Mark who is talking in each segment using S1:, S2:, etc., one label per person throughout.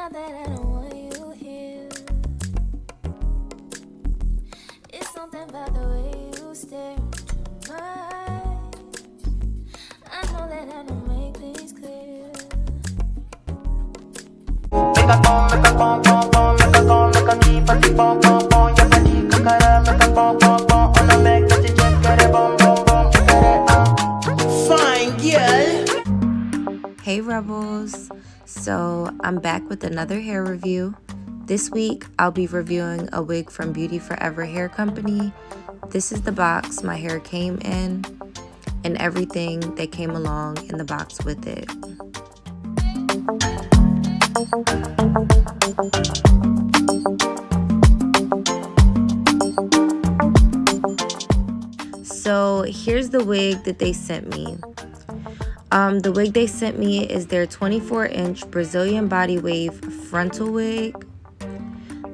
S1: out that I don't want you here. It's something about the way you stare into my eyes. I know that I don't make things clear.
S2: Fine girl.
S3: Hey Rebels! So I'm back with another hair review. This week I'll be reviewing a wig from BeautyForever Hair Company. This is the box my hair came in and everything that came along in the box with it. So here's the wig that they sent me. The wig they sent me is their 24-inch Brazilian Body Wave frontal wig.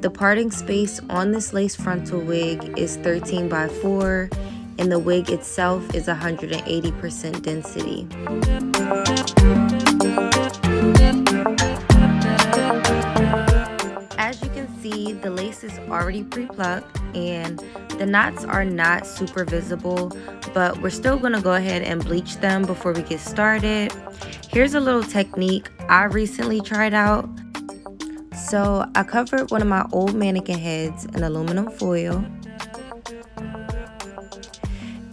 S3: The parting space on this lace frontal wig is 13 by 4, and the wig itself is 180% density. As you can see, the lace is already pre-plucked and the knots are not super visible, but we're still gonna go ahead and bleach them before we get started. Here's a little technique I recently tried out. So I covered one of my old mannequin heads in aluminum foil.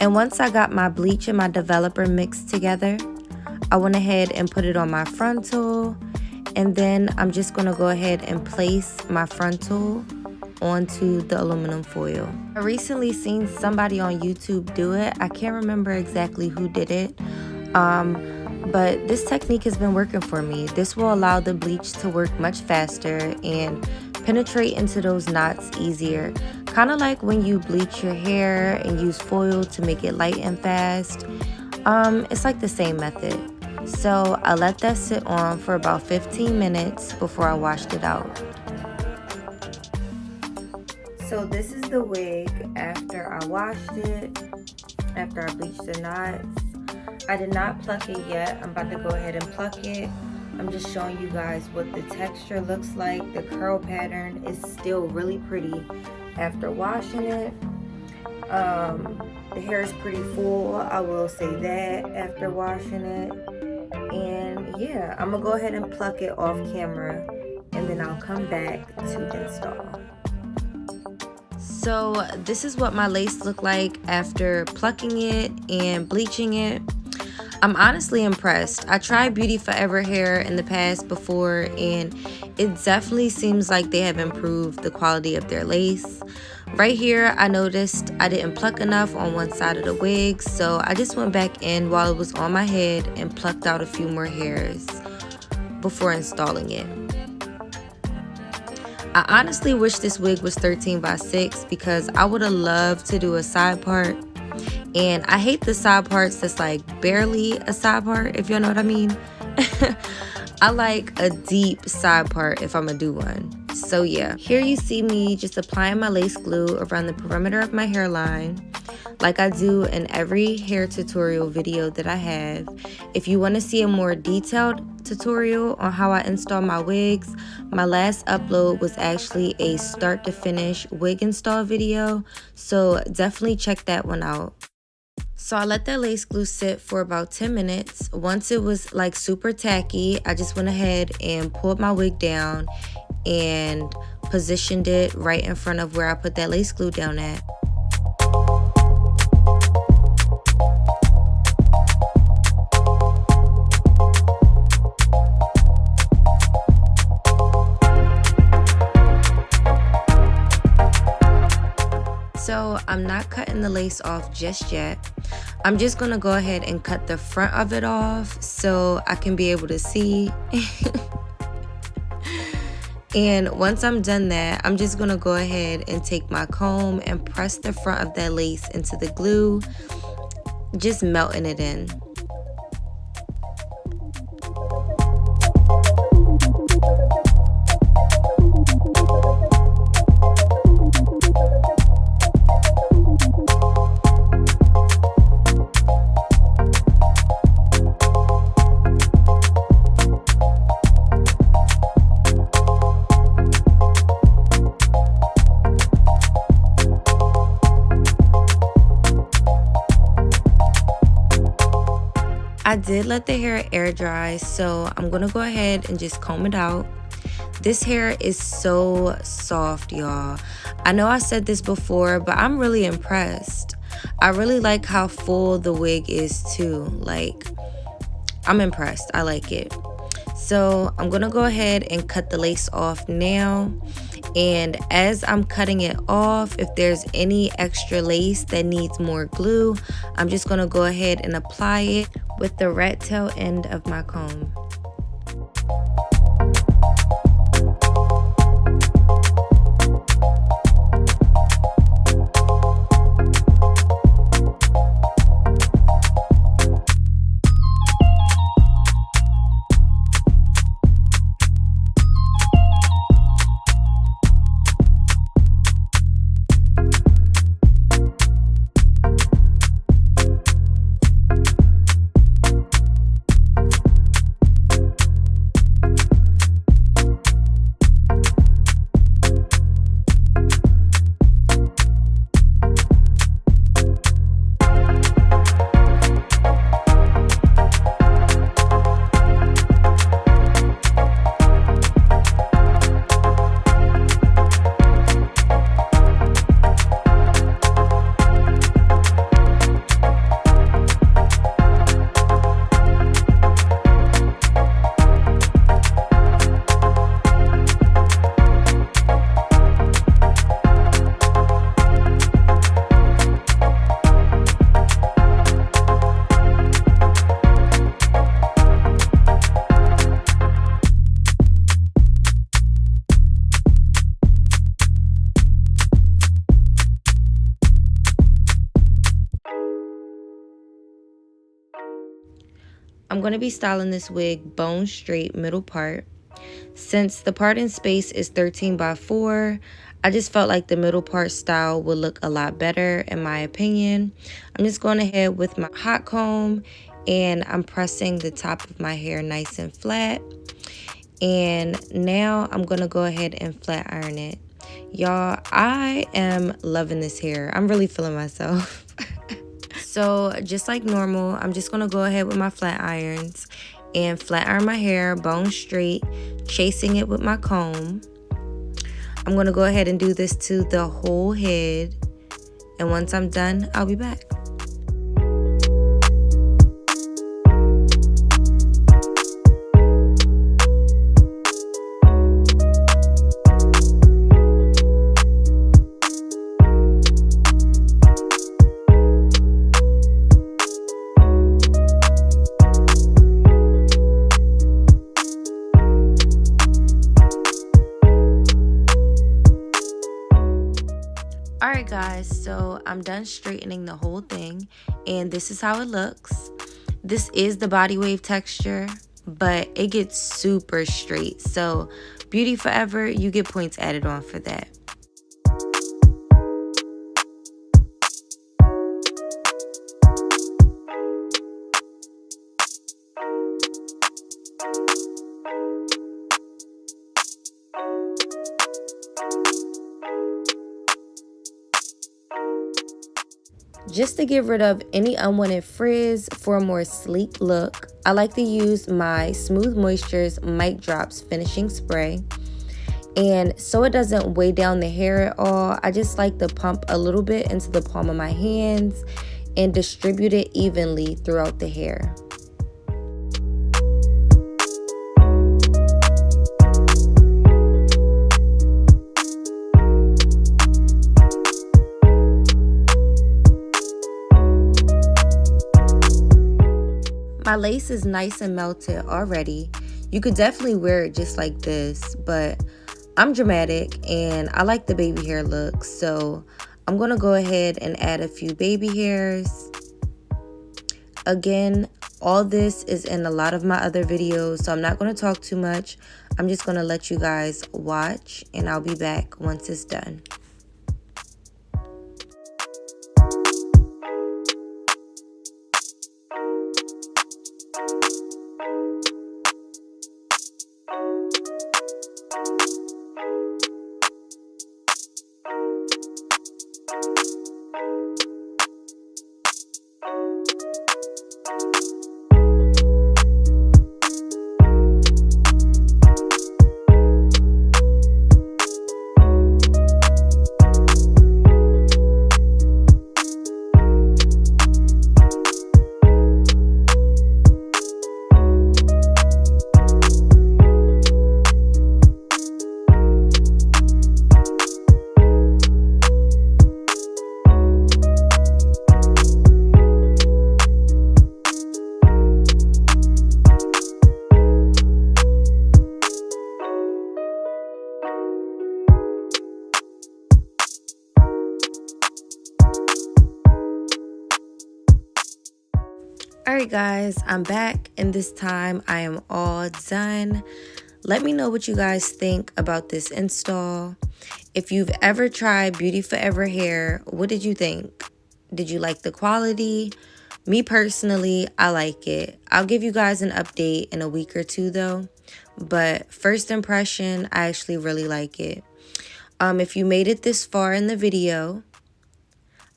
S3: And once I got my bleach and my developer mixed together, I went ahead and put it on my frontal. And then I'm just gonna go ahead and place my frontal onto the aluminum foil. I recently seen somebody on YouTube do it. I can't remember exactly who did it, but this technique has been working for me. This will allow the bleach to work much faster and penetrate into those knots easier. Kind of like when you bleach your hair and use foil to make it light and fast. It's like the same method. So I let that sit on for about 15 minutes before I washed it out. So this is the wig after I washed it, after I bleached the knots. I did not pluck it yet. I'm about to go ahead and pluck it. I'm just showing you guys what the texture looks like. The curl pattern is still really pretty after washing it. The hair is pretty full, I will say that, after washing it. And yeah, I'm gonna go ahead and pluck it off camera and then I'll come back to install. So this is what my lace looked like after plucking it and bleaching it. I'm honestly impressed. I tried BeautyForever hair in the past before and it definitely seems like they have improved the quality of their lace. Right here, I noticed I didn't pluck enough on one side of the wig, so I just went back in while it was on my head and plucked out a few more hairs before installing it. I honestly wish this wig was 13 by 6 because I would have loved to do a side part. And I hate the side parts that's like barely a side part, if you know what I mean. I like a deep side part if I'm gonna do one. So yeah, here you see me just applying my lace glue around the perimeter of my hairline like I do in every hair tutorial video that I have. If you want to see a more detailed tutorial on how I install my wigs, my last upload was actually a start to finish wig install video, so definitely check that one out. So I let that lace glue sit for about 10 minutes. Once it was like super tacky, I just went ahead and pulled my wig down and positioned it right in front of where I put that lace glue down at. So I'm not cutting the lace off just yet. I'm just gonna go ahead and cut the front of it off so I can be able to see. And once I'm done that, I'm just gonna go ahead and take my comb and press the front of that lace into the glue, just melting it in. I did let the hair air dry, so I'm gonna go ahead and just comb it out. This hair is so soft, y'all. I know I said this before, but I'm really impressed. I really like how full the wig is too. Like, I'm impressed. I like it. So I'm gonna go ahead and cut the lace off now. And as I'm cutting it off, if there's any extra lace that needs more glue, I'm just gonna go ahead and apply it with the rat tail end of my comb. I'm going to be styling this wig bone straight middle part. Since the part in space is 13x4, I just felt like the middle part style would look a lot better in my opinion. I'm just going ahead with my hot comb and I'm pressing the top of my hair nice and flat. And now I'm going to go ahead and flat iron it. Y'all, I am loving this hair. I'm really feeling myself. So just like normal, I'm just going to go ahead with my flat irons and flat iron my hair bone straight, chasing it with my comb. I'm going to go ahead and do this to the whole head. And once I'm done, I'll be back. Alright guys, so I'm done straightening the whole thing and this is how it looks. This is the body wave texture, but it gets super straight. So BeautyForever, you get points added on for that. Just to get rid of any unwanted frizz for a more sleek look, I like to use my Smooth Moisture's Mic Drops Finishing Spray. And so it doesn't weigh down the hair at all, I just like to pump a little bit into the palm of my hands and distribute it evenly throughout the hair. My lace is nice and melted already. You could definitely wear it just like this, but I'm dramatic and I like the baby hair look, so I'm gonna go ahead and add a few baby hairs. Again, all this is in a lot of my other videos, so I'm not gonna talk too much. I'm just gonna let you guys watch and I'll be back once it's done. Alright guys, I'm back, and this time I am all done. Let me know what you guys think about this install. If you've ever tried BeautyForever hair, what did you think? Did you like the quality? Me personally, I like it. I'll give you guys an update in a week or two though. But first impression, I actually really like it. If you made it this far in the video,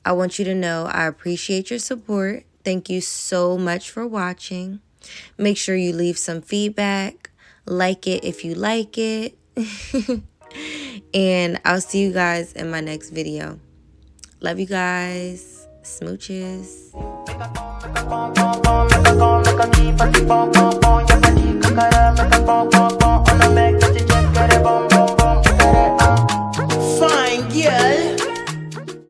S3: I want you to know I appreciate your support. Thank you so much for watching. Make sure you leave some feedback. Like it if you like it. And I'll see you guys in my next video. Love you guys. Smooches.
S2: Make a